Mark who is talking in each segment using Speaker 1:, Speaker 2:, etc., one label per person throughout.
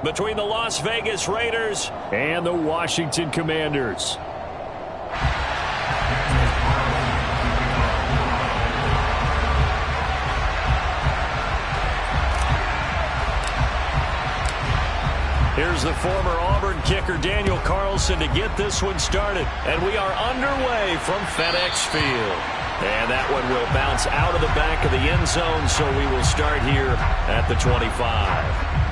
Speaker 1: Between the Las Vegas Raiders and the Washington Commanders. Here's the former Auburn kicker Daniel Carlson to get this one started. And we are underway from FedEx Field. And that one will bounce out of the back of the end zone, so we will start here at the 25.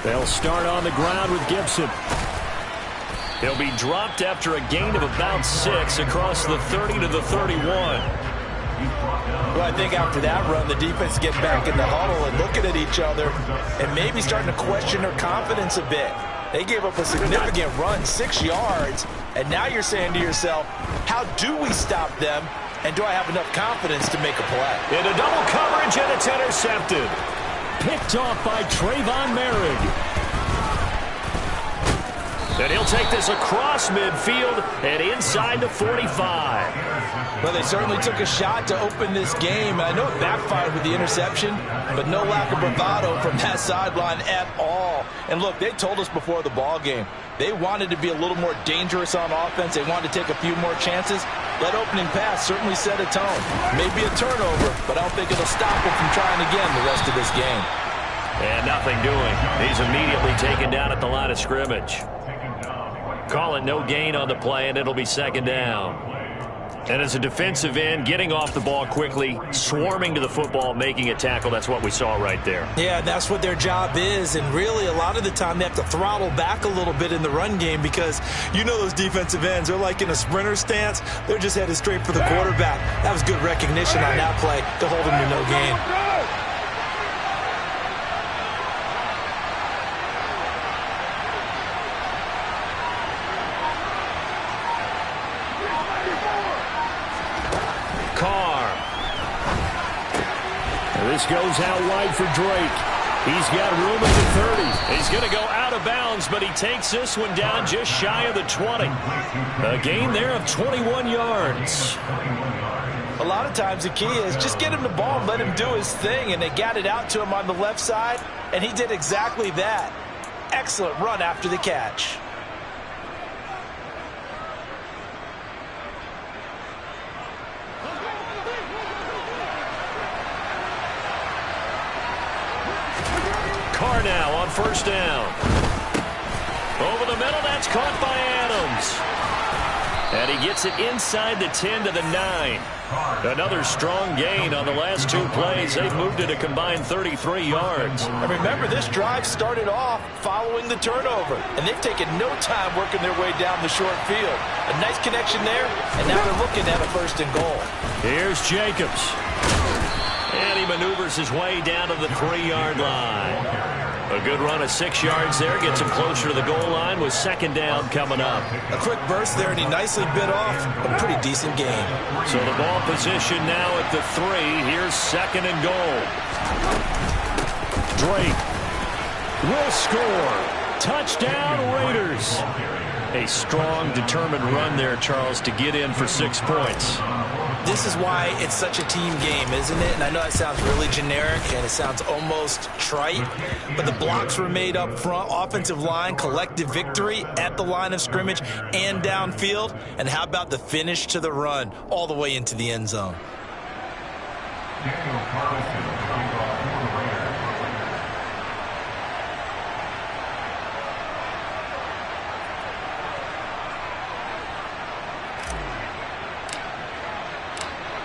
Speaker 1: They'll start on the ground with Gibson. He'll be dropped after a gain of about 6 across the 30 to the 31.
Speaker 2: Well, I think after that run, the defense getting back in the huddle and looking at each other and maybe starting to question their confidence a bit. They gave up a significant run, 6 yards, and now you're saying to yourself, how do we stop them, and do I have enough confidence to make a play?
Speaker 1: Into double coverage, and it's intercepted. Picked off by Trayvon Merrick. And he'll take this across midfield and inside the 45.
Speaker 2: Well, they certainly took a shot to open this game. I know it backfired with the interception, but no lack of bravado from that sideline at all. And look, they told us before the ball game, they wanted to be a little more dangerous on offense. They wanted to take a few more chances. That opening pass certainly set a tone. Maybe a turnover, but I don't think it'll stop them from trying again the rest of this game.
Speaker 1: And nothing doing. He's immediately taken down at the line of scrimmage. Call it no gain on the play, and it'll be second down. And as a defensive end, getting off the ball quickly, swarming to the football, making a tackle, that's what we saw right there.
Speaker 2: Yeah, that's what their job is, and really a lot of the time they have to throttle back a little bit in the run game because you know those defensive ends, they're like in a sprinter stance. They're just headed straight for the quarterback. That was good recognition on that play to hold them to no gain.
Speaker 1: This goes out wide for Drake. He's got room at the 30. He's going to go out of bounds, but he takes this one down just shy of the 20. A gain there of 21 yards.
Speaker 2: A lot of times the key is just get him the ball and let him do his thing, and they got it out to him on the left side, and he did exactly that. Excellent run after the catch.
Speaker 1: Carr now on first down. Over the middle, that's caught by Adams. And he gets it inside the 10 to the 9. Another strong gain on the last 2 plays. They've moved it a combined 33 yards.
Speaker 2: And remember, this drive started off following the turnover, and they've taken no time working their way down the short field. A nice connection there, and now they're looking at a first and goal.
Speaker 1: Here's Jacobs. And he maneuvers his way down to the 3-yard line. A good run of 6 yards there. Gets him closer to the goal line with second down coming up.
Speaker 2: A quick burst there, and he nicely bit off a pretty decent game.
Speaker 1: So the ball position now at the 3. Here's second and goal. Drake will score. Touchdown, Raiders. A strong, determined run there, Charles, to get in for 6 points.
Speaker 2: This is why it's such a team game, isn't it? And I know that sounds really generic and it sounds almost trite, but the blocks were made up front, offensive line, collective victory at the line of scrimmage and downfield. And how about the finish to the run all the way into the end zone?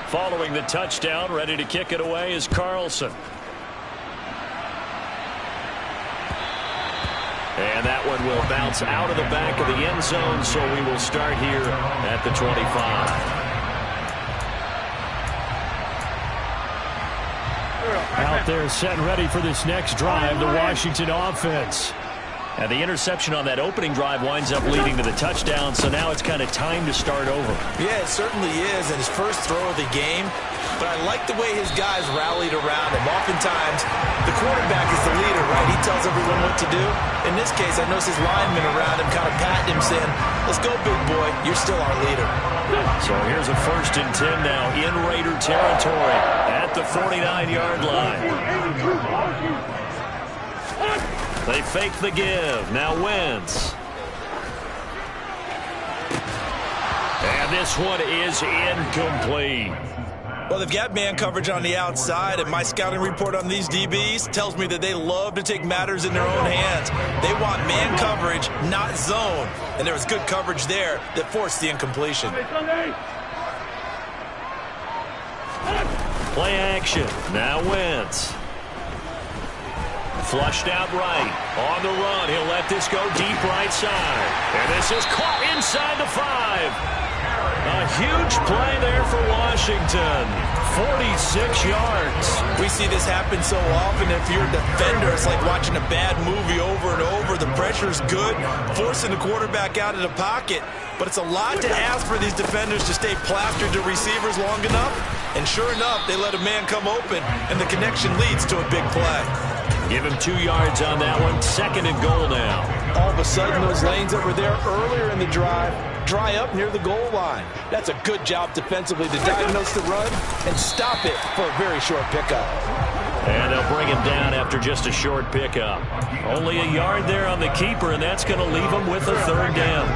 Speaker 1: Following the touchdown, ready to kick it away is Carlson. And that one will bounce out of the back of the end zone, so we will start here at the 25. Out there set and ready for this next drive, the Washington offense. And the interception on that opening drive winds up leading to the touchdown, so now it's kind of time to start over.
Speaker 2: Yeah, it certainly is, and his first throw of the game. But I like the way his guys rallied around him. Oftentimes, the quarterback is the leader, right? He tells everyone what to do. In this case, I noticed his linemen around him kind of patting him, saying, "Let's go, big boy. You're still our leader."
Speaker 1: So here's a 1st and 10 now in Raider territory at the 49-yard line. They fake the give. Now Wentz. And this one is incomplete.
Speaker 2: Well, they've got man coverage on the outside, and my scouting report on these DBs tells me that they love to take matters in their own hands. They want man coverage, not zone. And there was good coverage there that forced the incompletion.
Speaker 1: Play action. Now Wentz. Flushed out right. On the run. He'll let this go deep right side. And this is caught inside the 5. A huge play there for Washington. 46 yards.
Speaker 2: We see this happen so often. If you're a defender, it's like watching a bad movie over and over. The pressure's good, forcing the quarterback out of the pocket. But it's a lot to ask for these defenders to stay plastered to receivers long enough. And sure enough, they let a man come open, and the connection leads to a big play.
Speaker 1: Give him 2 yards on that one. 2nd and goal now.
Speaker 2: All of a sudden, those lanes that were there earlier in the drive dry up near the goal line. That's a good job defensively to diagnose the run and stop it for a very short pickup.
Speaker 1: And they'll bring him down after just a short pickup. Only a yard there on the keeper, and that's going to leave him with a 3rd down.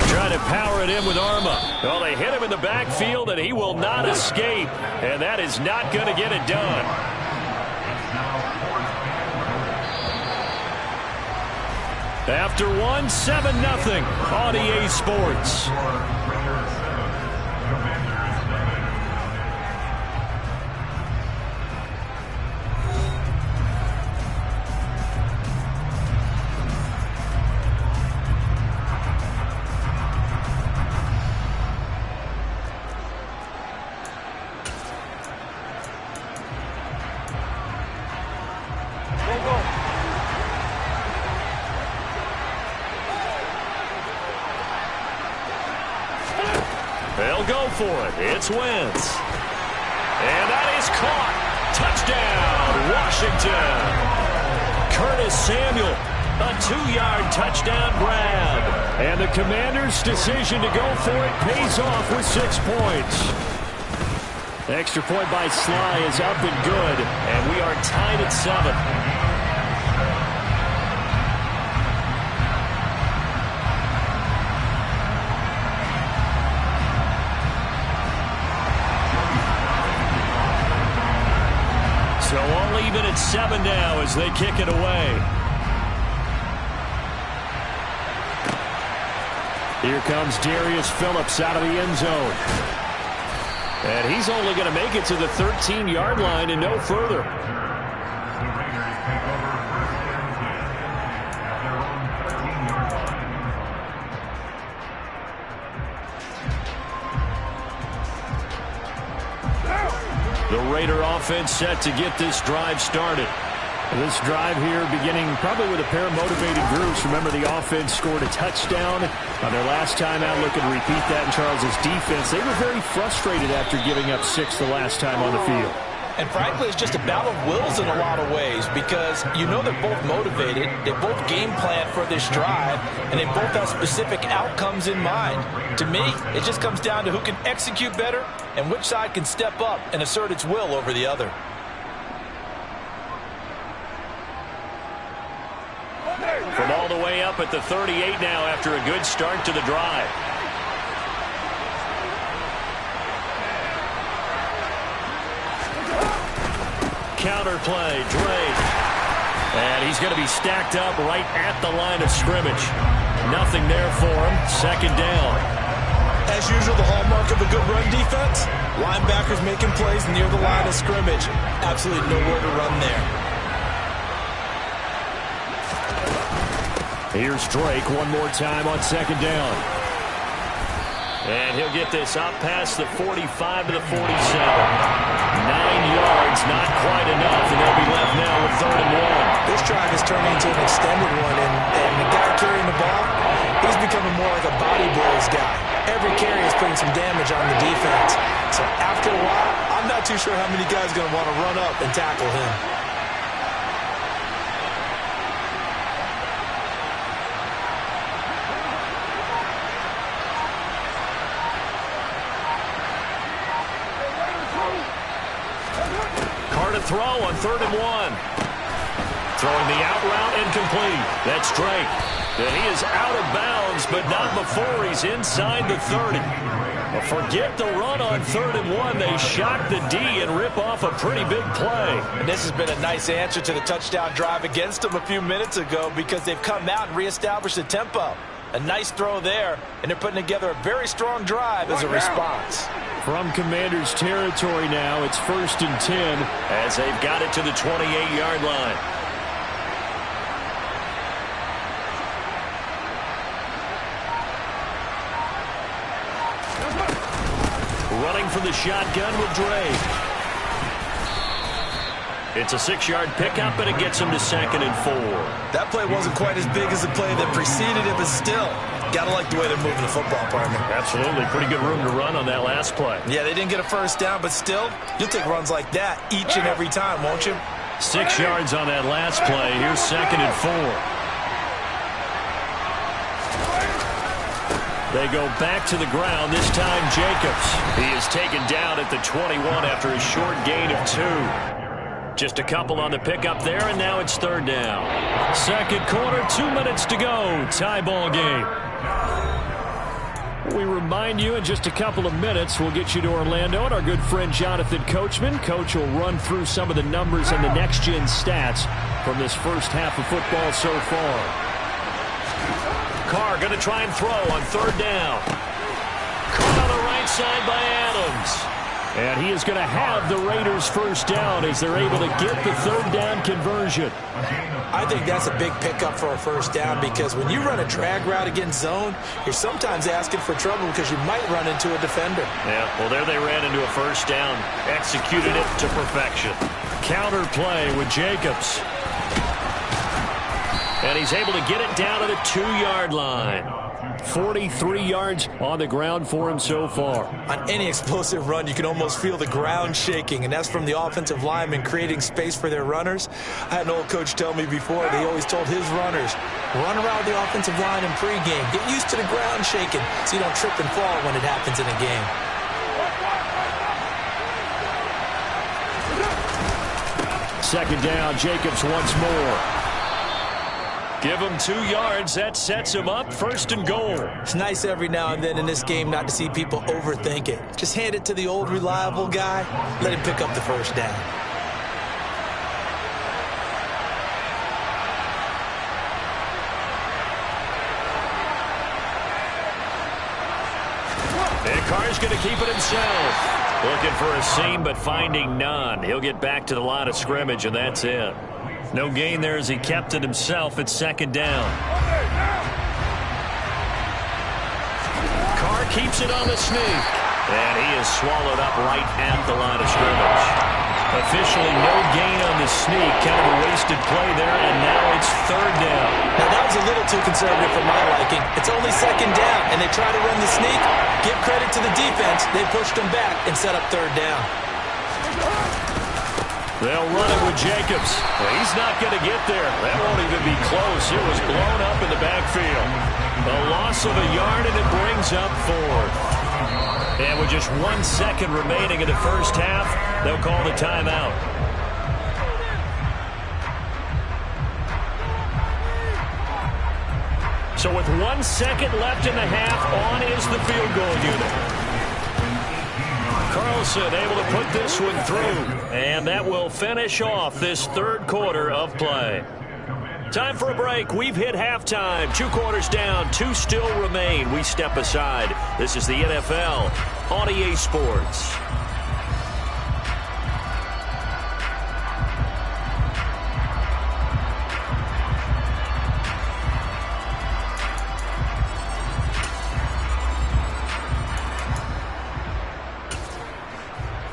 Speaker 1: Trying to power it in with Arma. Well, they hit him in the backfield, and he will not escape. And that is not going to get it done. After one, 7-0 on EA Sports. They'll go for it. It's Wentz. And that is caught. Touchdown, Washington. Curtis Samuel, a 2-yard touchdown grab. And the Commanders' decision to go for it pays off with 6 points. The extra point by Sly is up and good. And we are tied at 7. So all even at 7 now as they kick it away. Here comes Darius Phillips out of the end zone. And he's only going to make it to the 13-yard line and no further. The Raider offense set to get this drive started. This drive here beginning probably with a pair of motivated groups. Remember, the offense scored a touchdown on their last time out. Looking to repeat that in Charles's defense. They were very frustrated after giving up 6 the last time on the field.
Speaker 2: And frankly, it's just a battle of wills in a lot of ways because you know they're both motivated, they both game plan for this drive, and they both have specific outcomes in mind. To me, it just comes down to who can execute better and which side can step up and assert its will over the other.
Speaker 1: From all the way up at the 38 now after a good start to the drive. Counter play, Drake. And he's going to be stacked up right at the line of scrimmage. Nothing there for him. 2nd down.
Speaker 2: As usual, the hallmark of a good run defense, linebackers making plays near the line of scrimmage. Absolutely nowhere to run there.
Speaker 1: Here's Drake one more time on 2nd down. And he'll get this up past the 45 to the 47. yards, not quite enough, and they'll be left now with 3rd and 1.
Speaker 3: This drive is turning into an extended one, and the guy carrying the ball, he's becoming more like a body blows guy. Every carry is putting some damage on the defense. So after a while, I'm not too sure how many guys are going to want to run up and tackle him.
Speaker 1: Throw on 3rd and 1. Throwing the out route incomplete. That's Drake. And he is out of bounds, but not before he's inside the 30. Well, forget the run on 3rd and 1. They shock the D and rip off a pretty big play.
Speaker 2: And this has been a nice answer to the touchdown drive against them a few minutes ago because they've come out and reestablished the tempo. A nice throw there, and they're putting together a very strong drive as a response.
Speaker 1: From Commanders territory now, it's 1st and 10 as they've got it to the 28-yard line. Running from the shotgun with Drake. It's a 6-yard pickup, and it gets him to 2nd and 4.
Speaker 2: That play wasn't quite as big as the play that preceded it, but still, gotta like the way they're moving the football, partner.
Speaker 1: Absolutely. Pretty good room to run on that last play.
Speaker 2: Yeah, they didn't get a first down, but still, you'll take runs like that each and every time, won't you?
Speaker 1: 6 yards on that last play. Here's 2nd and 4. They go back to the ground, this time Jacobs. He is taken down at the 21 after a short gain of 2. Just a couple on the pickup there, and now it's 3rd down. 2nd quarter, 2 minutes to go. Tie ball game. We remind you in just a couple of minutes, we'll get you to Orlando and our good friend Jonathan Coachman. Coach will run through some of the numbers and the next-gen stats from this first half of football so far. Carr going to try and throw on 3rd down. Caught on the right side by Adams. And he is going to have the Raiders first down as they're able to get the 3rd down conversion.
Speaker 3: I think that's a big pickup for a first down because when you run a drag route against zone, you're sometimes asking for trouble because you might run into a defender.
Speaker 1: Yeah, well, there they ran into a first down. Executed it to perfection. Counter play with Jacobs. And he's able to get it down to the 2-yard line. 43 yards on the ground for him so far.
Speaker 3: On any explosive run, you can almost feel the ground shaking, and that's from the offensive linemen creating space for their runners. I had an old coach tell me before, they always told his runners, run around the offensive line in pregame. Get used to the ground shaking so you don't trip and fall when it happens in a game.
Speaker 1: Second down, Jacobs once more. Give him 2 yards. That sets him up. 1st and goal.
Speaker 3: It's nice every now and then in this game not to see people overthink it. Just hand it to the old reliable guy. Let him pick up the first down.
Speaker 1: And Carr's going to keep it himself. Looking for a seam, but finding none. He'll get back to the line of scrimmage, and that's it. No gain there as he kept it himself at 2nd down. Carr keeps it on the sneak. And he is swallowed up right at the line of scrimmage. Officially no gain on the sneak. Kind of a wasted play there, and now it's 3rd down.
Speaker 3: Now that was a little too conservative for my liking. It's only 2nd down, and they try to run the sneak. Give credit to the defense. They pushed them back and set up 3rd down.
Speaker 1: They'll run it with Jacobs. Well, he's not going to get there. That won't even be close. It was blown up in the backfield. A loss of a yard, and it brings up 4th. And with just 1 second remaining in the first half, they'll call the timeout. So with 1 second left in the half, on is the field goal unit. Carlson able to put this one through, and that will finish off this 3rd quarter of play. Time for a break. We've hit halftime. 2 quarters down, 2 still remain. We step aside. This is the NFL on EA Sports.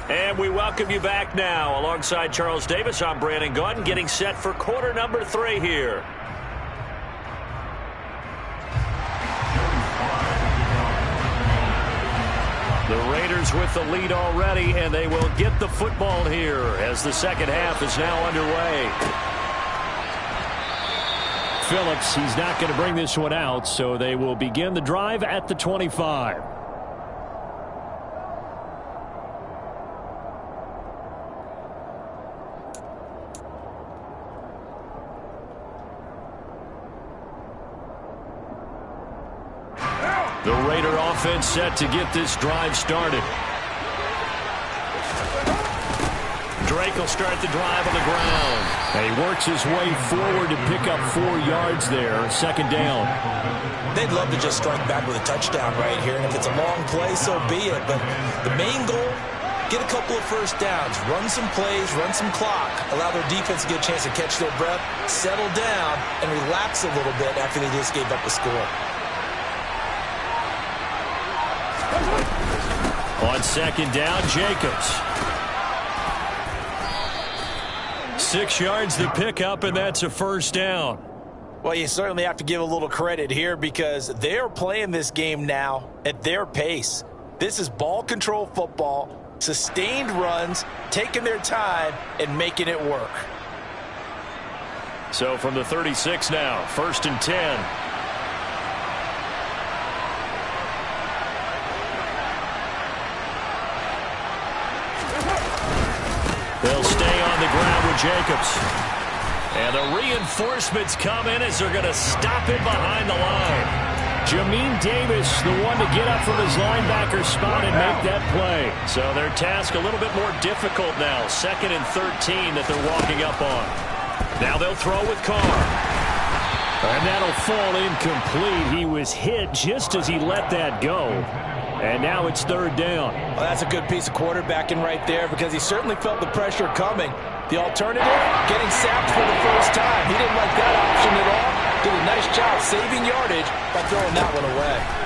Speaker 1: And And we welcome you back now. Alongside Charles Davis, I'm Brandon Gaudin, getting set for quarter number 3 here. The Raiders with the lead already, and they will get the football here as the second half is now underway. Phillips, he's not going to bring this one out, so they will begin the drive at the 25. The Raider offense set to get this drive started. Drake will start the drive on the ground. And he works his way forward to pick up 4 yards there. Second down.
Speaker 2: They'd love to just strike back with a touchdown right here. And if it's a long play, so be it. But the main goal, get a couple of first downs. Run some plays, run some clock. Allow their defense to get a chance to catch their breath, settle down, and relax a little bit after they just gave up a score.
Speaker 1: On second down, Jacobs. 6 yards the pickup, and that's a first down.
Speaker 2: Well, you certainly have to give a little credit here because they're playing this game now at their pace. This is ball control football, sustained runs, taking their time, and making it work.
Speaker 1: So from the 36 now, 1st and 10. They'll stay on the ground with Jacobs. And the reinforcements come in as they're going to stop it behind the line. Jamin Davis, the one to get up from his linebacker spot and make that play. So their task a little bit more difficult now. 2nd and 13 that they're walking up on. Now they'll throw with Carr. And that'll fall incomplete. He was hit just as he let that go. And now it's 3rd down.
Speaker 2: Well, that's a good piece of quarterbacking right there because he certainly felt the pressure coming. The alternative, getting sacked for the first time. He didn't like that option at all. Did a nice job saving yardage by throwing that one away.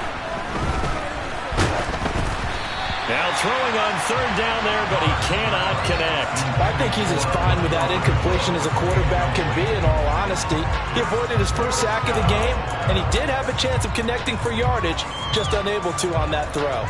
Speaker 1: Now throwing on 3rd down there, but he cannot connect.
Speaker 2: I think he's as fine with that incompletion as a quarterback can be, in all honesty. He avoided his first sack of the game, and he did have a chance of connecting for yardage, just unable to on that throw.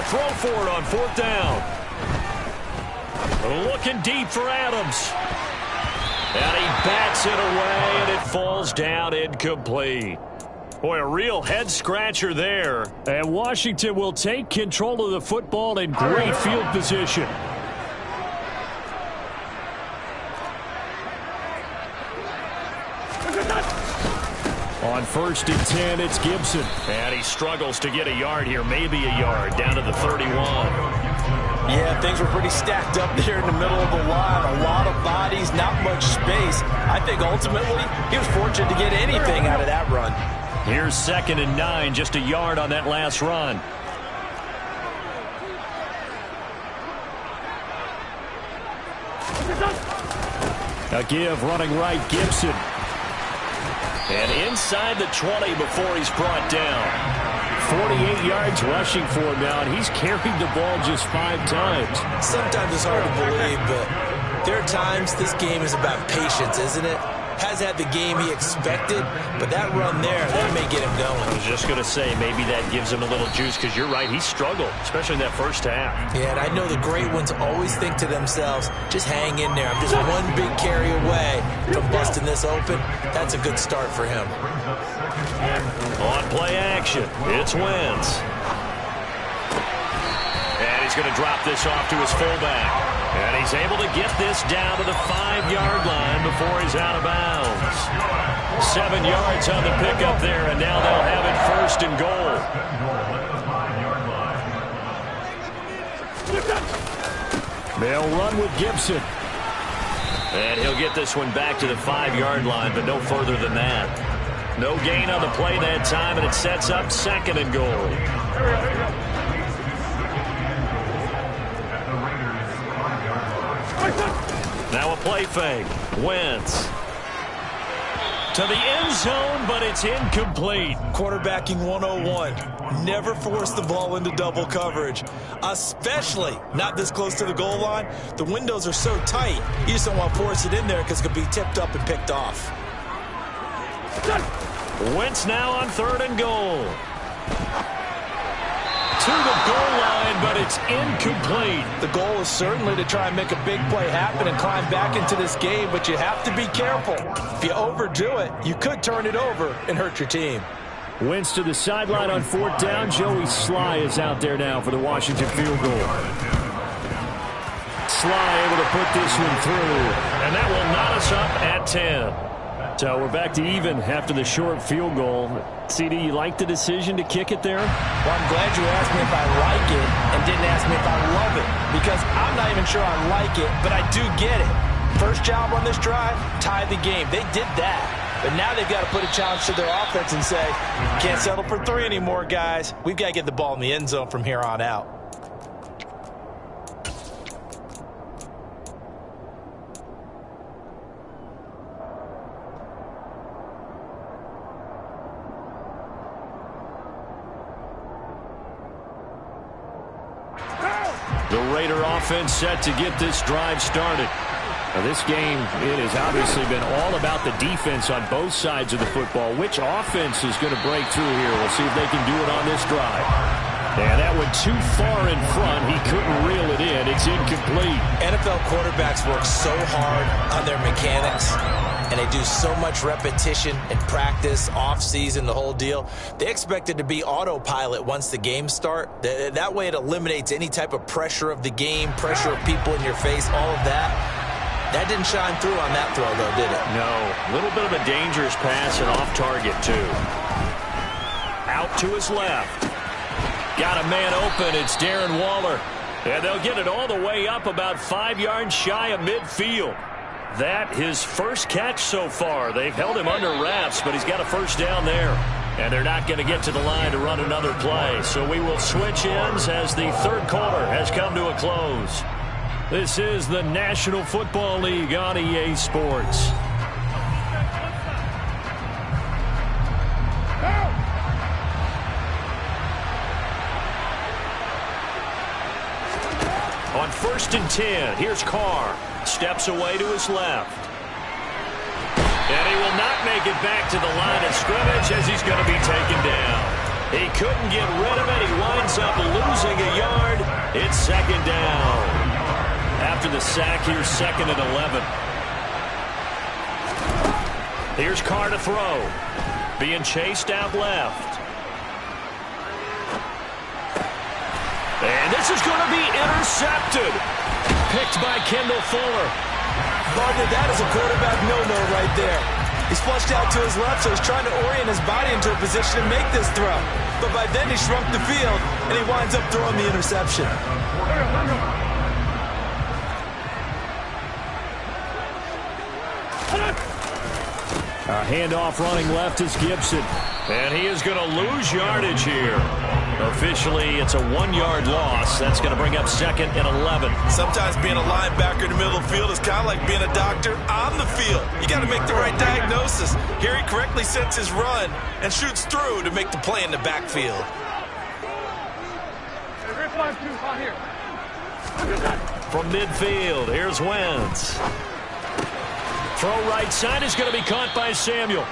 Speaker 1: Throw for it on 4th down. Looking deep for Adams. And he bats it away, and it falls down incomplete. Boy, a real head-scratcher there. And Washington will take control of the football in great field position. On 1st and 10, it's Gibson. And he struggles to get a yard here, maybe a yard, down to the 31.
Speaker 2: Yeah, things were pretty stacked up there in the middle of the line. A lot of bodies, not much space. I think ultimately he was fortunate to get anything out of that run.
Speaker 1: Here's 2nd and 9, just a yard on that last run. A give running right, Gibson. And inside the 20 before he's brought down. 48 yards rushing for him now, and he's carried the ball just 5 times.
Speaker 2: Sometimes it's hard to believe, but there are times this game is about patience, isn't it? Has had the game he expected, but that run there, that may get him going.
Speaker 1: I was just going to say, maybe that gives him a little juice, because you're right, he struggled, especially in that first half.
Speaker 2: Yeah, and I know the great ones always think to themselves, just hang in there. I'm just one big carry away from busting this open. That's a good start for him.
Speaker 1: On play action, it's Wentz. And he's going to drop this off to his fullback. And he's able to get this down to the 5-yard line before he's out of bounds. 7 yards on the pickup there, and now they'll have it 1st and goal. They'll run with Gibson. And he'll get this one back to the 5-yard line, but no further than that. No gain on the play that time, and it sets up 2nd and goal. Now a play fake. Wentz. To the end zone, but it's incomplete.
Speaker 3: Quarterbacking 101. Never force the ball into double coverage, especially not this close to the goal line. The windows are so tight, you just don't want to force it in there because it could be tipped up and picked off.
Speaker 1: Wentz now on 3rd and goal. To the goal line, but it's incomplete.
Speaker 2: The goal is certainly to try and make a big play happen and climb back into this game, but you have to be careful. If you overdo it, you could turn it over and hurt your team.
Speaker 1: Wentz to the sideline on 4th down. Joey Sly is out there now for the Washington field goal. Sly able to put this one through, and that will knot us up at 10. So we're back to even after the short field goal. CD, you like the decision to kick it there?
Speaker 2: Well, I'm glad you asked me if I like it and didn't ask me if I love it, because I'm not even sure I like it, but I do get it. First job on this drive, tie the game. They did that. But now they've got to put a challenge to their offense and say, can't settle for 3 anymore, guys. We've got to get the ball in the end zone from here on out.
Speaker 1: The Raider offense set to get this drive started. Now this game, it has obviously been all about the defense on both sides of the football. Which offense is going to break through here? We'll see if they can do it on this drive. And that went too far in front. He couldn't reel it in. It's incomplete.
Speaker 3: NFL quarterbacks work so hard on their mechanics, and they do so much repetition in practice, off-season, the whole deal. They expect it to be autopilot once the games start. That way it eliminates any type of pressure of the game, pressure of people in your face, all of that. That didn't shine through on that throw, though, did it?
Speaker 1: No. A little bit of a dangerous pass and off target, too. Out to his left. Got a man open. It's Darren Waller. And they'll get it all the way up about 5 yards shy of midfield. That his first catch so far. They've held him under wraps, but he's got a first down there. And they're not going to get to the line to run another play. So we will switch ends as the 3rd quarter has come to a close. This is the National Football League on EA Sports. On 1st and 10, here's Carr. Steps away to his left. And he will not make it back to the line of scrimmage as he's going to be taken down. He couldn't get rid of it. He winds up losing a yard. It's 2nd down. After the sack, here's 2nd and 11. Here's Carr to throw. Being chased out left. And this is going to be intercepted. Picked by Kendall Fuller.
Speaker 3: Partner, that is a quarterback no-no right there. He's flushed out to his left, so he's trying to orient his body into a position to make this throw. But by then he shrunk the field, and he winds up throwing the interception.
Speaker 1: A handoff running left is Gibson. And he is going to lose yardage here. Officially, it's a 1-yard loss. That's going to bring up 2nd and 11.
Speaker 3: Sometimes being a linebacker in the middle of the field is kind of like being a doctor on the field. You got to make the right diagnosis. Here he correctly sets his run and shoots through to make the play in the backfield.
Speaker 1: From midfield, here's Wentz. Throw right side is going to be caught by Samuel.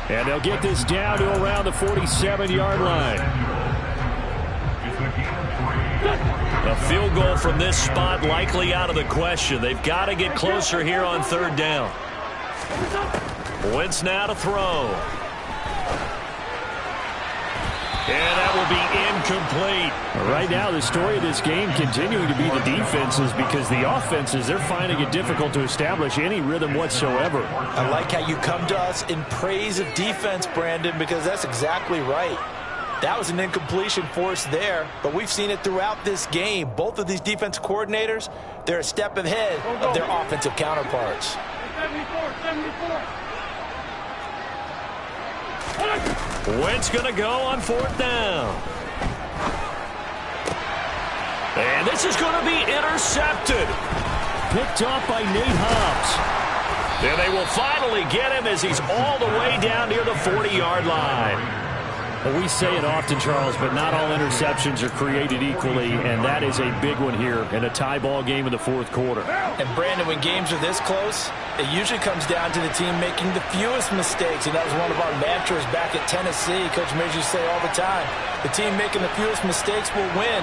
Speaker 1: And they'll get this down to around the 47-yard line. A field goal from this spot likely out of the question. They've got to get closer here on 3rd down. Wentz now to throw. And that will be incomplete. Right now, the story of this game continuing to be the defenses, because the offenses, they're finding it difficult to establish any rhythm whatsoever.
Speaker 2: I like how you come to us in praise of defense, Brandon, because that's exactly right. That was an incompletion forced there, but we've seen it throughout this game. Both of these defensive coordinators, they're a step ahead of their offensive counterparts.
Speaker 1: 74. Wentz going to go on 4th down. And this is going to be intercepted. Picked off by Nate Hobbs. And they will finally get him as he's all the way down near the 40-yard line. Well, we say it often, Charles, but not all interceptions are created equally, and that is a big one here in a tie ball game in the 4th quarter.
Speaker 2: And, Brandon, when games are this close, it usually comes down to the team making the fewest mistakes, and that was one of our mantras back at Tennessee. Coach Major used to say all the time, the team making the fewest mistakes will win.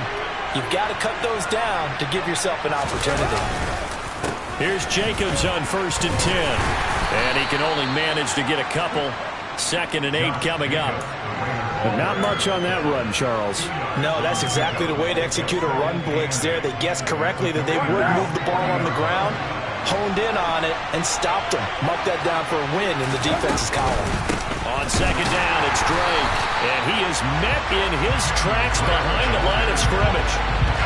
Speaker 2: You've got to cut those down to give yourself an opportunity.
Speaker 1: Here's Jacobs on 1st and 10, and he can only manage to get a couple. 2nd and 8 coming up. But not much on that run, Charles.
Speaker 2: No, that's exactly the way to execute a run blitz there. They guessed correctly that they would move the ball on the ground, honed in on it, and stopped them. Mark that down for a win in the defense's column.
Speaker 1: On 2nd down, it's Drake, and he is met in his tracks behind the line of scrimmage.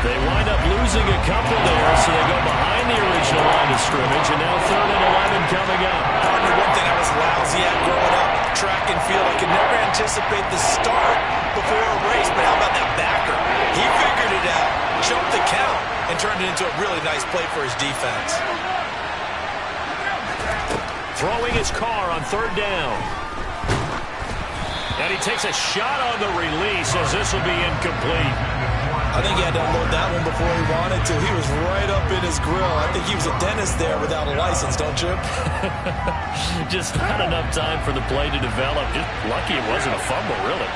Speaker 1: They wind up losing a couple there, so they go behind the original line of scrimmage, and now 3rd and 11 coming up.
Speaker 2: Partner, one thing I was lousy at growing up, track and field. I could never anticipate the start before a race, but how about that backer? He figured it out, jumped the count, and turned it into a really nice play for his defense.
Speaker 1: Throwing his car on 3rd down. And he takes a shot on the release as this will be incomplete.
Speaker 2: I think he had to unload that one before he wanted to. He was right up in his grill. I think he was a dentist there without a license, don't you?
Speaker 1: Just not enough time for the play to develop. Just lucky it wasn't a fumble, really.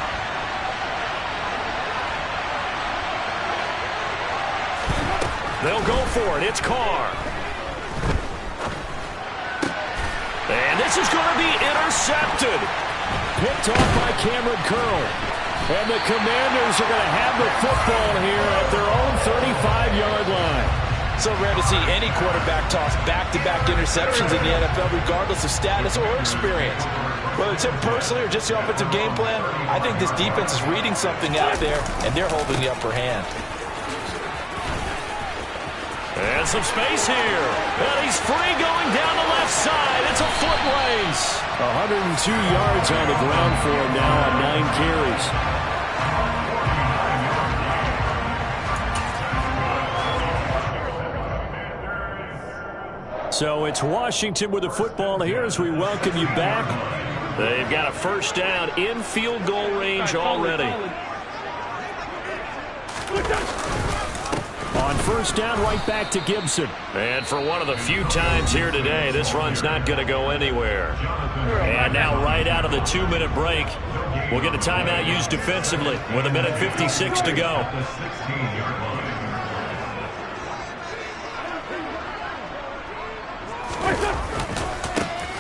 Speaker 1: They'll go for it. It's Carr. And this is going to be intercepted. Picked off by Cameron Curl. And the Commanders are going to have the football here at their own 35-yard line.
Speaker 2: So rare to see any quarterback toss back-to-back interceptions in the NFL, regardless of status or experience. Whether it's him personally or just the offensive game plan, I think this defense is reading something out there, and they're holding the upper hand.
Speaker 1: And some space here. And he's free going down the left side. It's a foot race. 102 yards on the ground for him now on 9 carries. So it's Washington with the football here as we welcome you back. They've got a 1st down in field goal range already. On 1st down, right back to Gibson. And for one of the few times here today, this run's not going to go anywhere. And now right out of the 2-minute break, we'll get a timeout used defensively with 1:56 to go.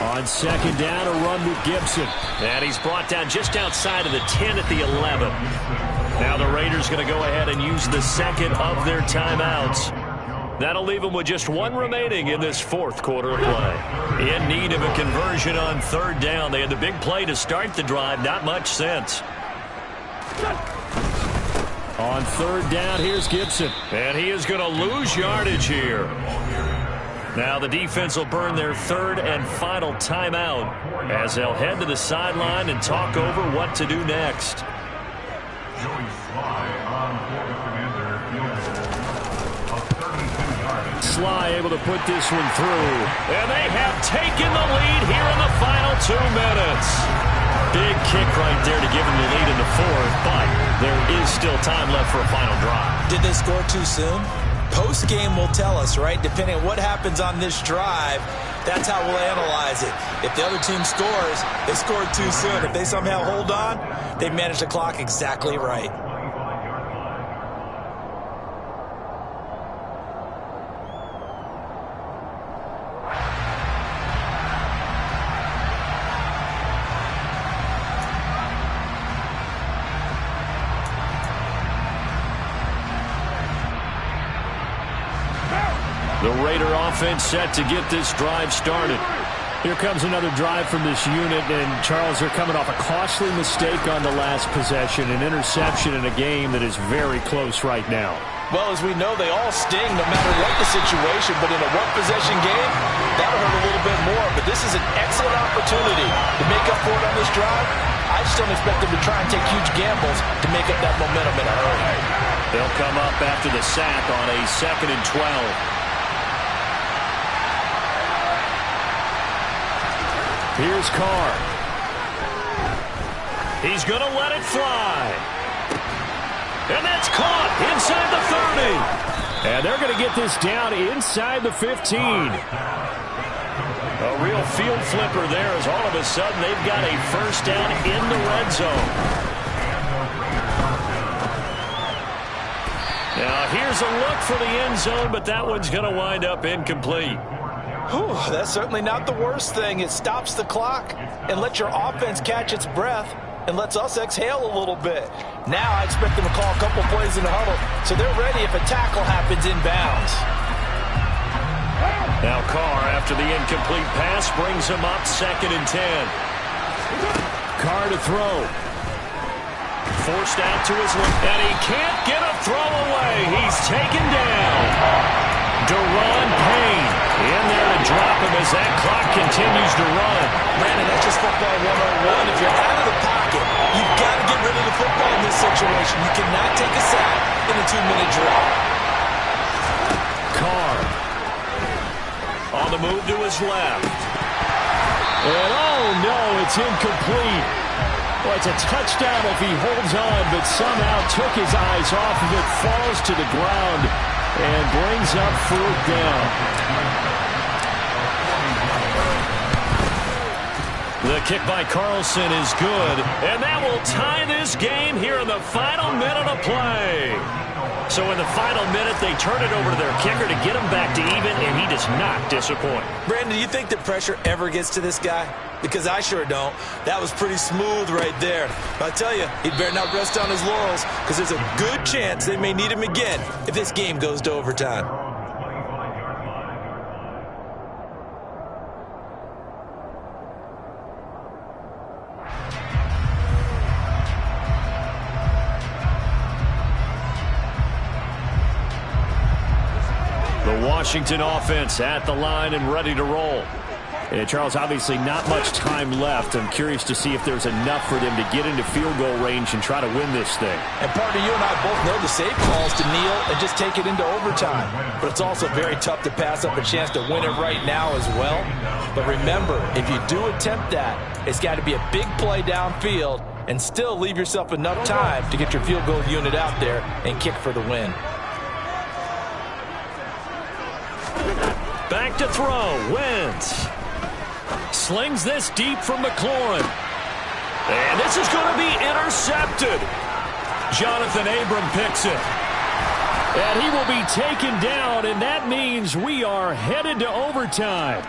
Speaker 1: On 2nd down, a run with Gibson. And he's brought down just outside of the 10 at the 11. Now the Raiders going to go ahead and use the 2nd of their timeouts. That'll leave them with just 1 remaining in this 4th quarter of play. In need of a conversion on 3rd down. They had the big play to start the drive. Not much sense. On 3rd down, here's Gibson. And he is going to lose yardage here. Now the defense will burn their 3rd and final timeout as they'll head to the sideline and talk over what to do next. Sly able to put this one through. And they have taken the lead here in the final 2 minutes. Big kick right there to give them the lead in the 4th, but there is still time left for a final drive.
Speaker 2: Did they score too soon? Post-game will tell us, right? Depending on what happens on this drive, that's how we'll analyze it. If the other team scores, they scored too soon. If they somehow hold on, they managed the clock exactly right.
Speaker 1: The Raider offense set to get this drive started. Here comes another drive from this unit, and Charles, they're coming off a costly mistake on the last possession, an interception in a game that is very close right now.
Speaker 2: Well, as we know, they all sting no matter what the situation, but in a one-possession game, that'll hurt a little bit more. But this is an excellent opportunity to make up for it on this drive. I just don't expect them to try and take huge gambles to make up that momentum in a hurry.
Speaker 1: They'll come up after the sack on a 2nd and 12. Here's Carr. He's going to let it fly. And that's caught inside the 30. And they're going to get this down inside the 15. A real field flipper there as all of a sudden they've got a first down in the red zone. Now here's a look for the end zone, but that one's going to wind up incomplete.
Speaker 2: Whew, that's certainly not the worst thing. It stops the clock and lets your offense catch its breath and lets us exhale a little bit. Now I expect them to call a couple plays in the huddle so they're ready if a tackle happens inbounds.
Speaker 1: Now Carr, after the incomplete pass, brings him up 2nd and 10. Carr to throw. Forced out to his left, and he can't get a throw away. He's taken down. Deron Payne in there to drop him as that clock continues to run.
Speaker 2: Brandon, that's just football 101. If you're out of the pocket, you've got to get rid of the football in this situation. You cannot take a sack in a 2-minute drill.
Speaker 1: Carr on the move to his left. And oh no, it's incomplete. Well, it's a touchdown if he holds on, but somehow took his eyes off of it, falls to the ground, and brings up 4th down. The kick by Carlson is good, and that will tie this game here in the final minute of play. So in the final minute, they turn it over to their kicker to get him back to even, and he does not disappoint.
Speaker 3: Brandon, do you think the pressure ever gets to this guy? Because I sure don't. That was pretty smooth right there. But I tell you, he'd better not rest on his laurels because there's a good chance they may need him again if this game goes to overtime.
Speaker 1: The Washington offense at the line and ready to roll. And Charles, obviously not much time left. I'm curious to see if there's enough for them to get into field goal range and try to win this thing.
Speaker 2: And partner, you and I both know the safe calls to kneel and just take it into overtime. But it's also very tough to pass up a chance to win it right now as well. But remember, if you do attempt that, it's got to be a big play downfield and still leave yourself enough time to get your field goal unit out there and kick for the win.
Speaker 1: Back to throw. Wentz slings this deep from McLaurin. And this is going to be intercepted. Jonathan Abram picks it. And he will be taken down, and that means we are headed to overtime.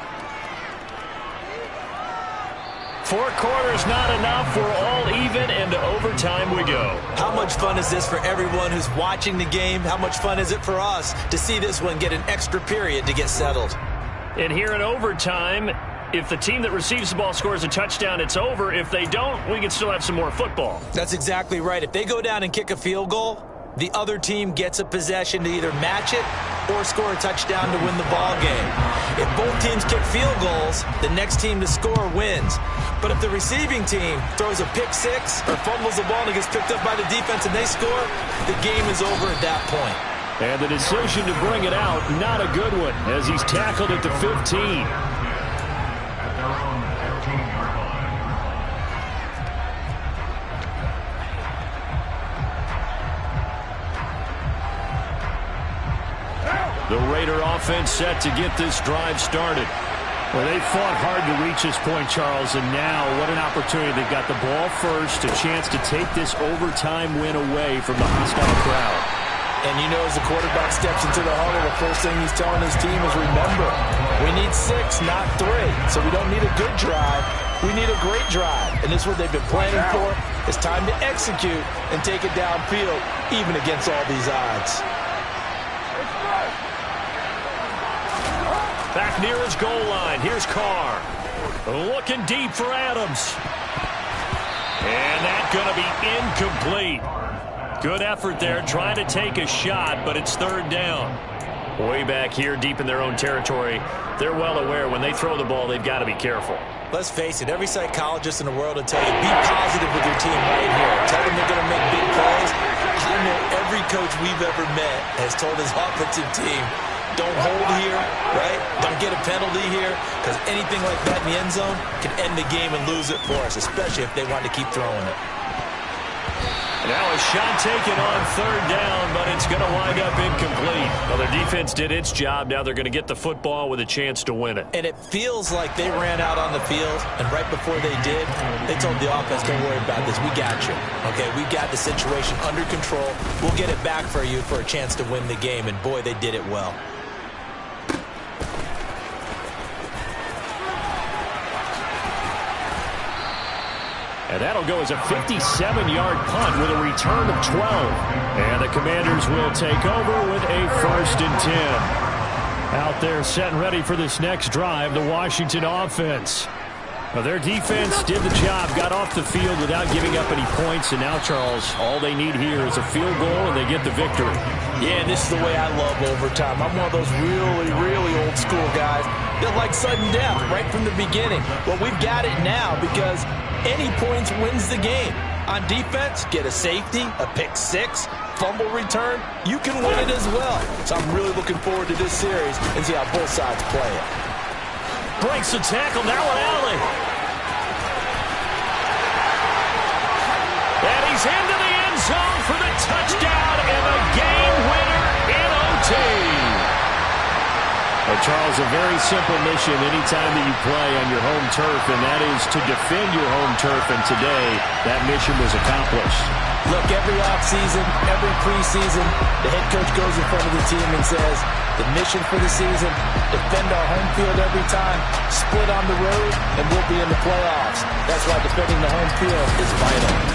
Speaker 1: 4 quarters not enough. We're all even, and to overtime we go.
Speaker 3: How much fun is this for everyone who's watching the game? How much fun is it for us to see this one get an extra period to get settled?
Speaker 1: And here in overtime, if the team that receives the ball scores a touchdown, it's over. If they don't, we can still have some more football.
Speaker 3: That's exactly right. If they go down and kick a field goal, the other team gets a possession to either match it or score a touchdown to win the ball game. If both teams kick field goals, the next team to score wins. But if the receiving team throws a pick six or fumbles the ball and it gets picked up by the defense and they score, the game is over at that point.
Speaker 1: And the decision to bring it out, not a good one, as he's tackled at the 15. The Raider offense set to get this drive started. Well, they fought hard to reach this point, Charles, and now what an opportunity. They've got the ball first, a chance to take this overtime win away from the hostile crowd.
Speaker 2: And you know, as the quarterback steps into the huddle, the first thing he's telling his team is, remember, we need 6, not 3. So we don't need a good drive. We need a great drive. And this is what they've been planning for. It's time to execute and take it downfield, even against all these odds.
Speaker 1: Back near his goal line. Here's Carr. Looking deep for Adams. And that's going to be incomplete. Good effort there, trying to take a shot, but it's third down. Way back here, deep in their own territory, they're well aware when they throw the ball, they've got to be careful.
Speaker 3: Let's face it, every psychologist in the world will tell you, be positive with your team right here. Tell them they're going to make big plays. I know every coach we've ever met has told his offensive team, don't hold here, right? Don't get a penalty here, because anything like that in the end zone can end the game and lose it for us, especially if they want to keep throwing it.
Speaker 1: Now a shot taken on third down, but it's going to wind up incomplete. Well, their defense did its job. Now they're going to get the football with a chance to win it.
Speaker 3: And it feels like they ran out on the field, and right before they did, they told the offense, don't worry about this. We got you. Okay, we got the situation under control. We'll get it back for you for a chance to win the game, and boy, they did it well.
Speaker 1: And that'll go as a 57-yard punt with a return of 12. And the Commanders will take over with a 1st and 10. Out there set and ready for this next drive, the Washington offense. Well, their defense did the job, got off the field without giving up any points. And now, Charles, all they need here is a field goal, and they get the victory.
Speaker 2: Yeah, this is the way I love overtime. I'm one of those really old school guys that like sudden death right from the beginning. Well, we've got it now because any points wins the game. On defense, get a safety, a pick six, fumble return, you can win it as well. So I'm really looking forward to this series and see how both sides play it.
Speaker 1: Breaks the tackle, now an alley. And he's into the end zone for the touchdown and the game winner in OT. Well, Charles, a very simple mission anytime that you play on your home turf, and that is to defend your home turf, and today that mission was accomplished.
Speaker 2: Look, every offseason, every preseason, the head coach goes in front of the team and says, the mission for the season, defend our home field every time, split on the road, and we'll be in the playoffs. That's why defending the home field is vital.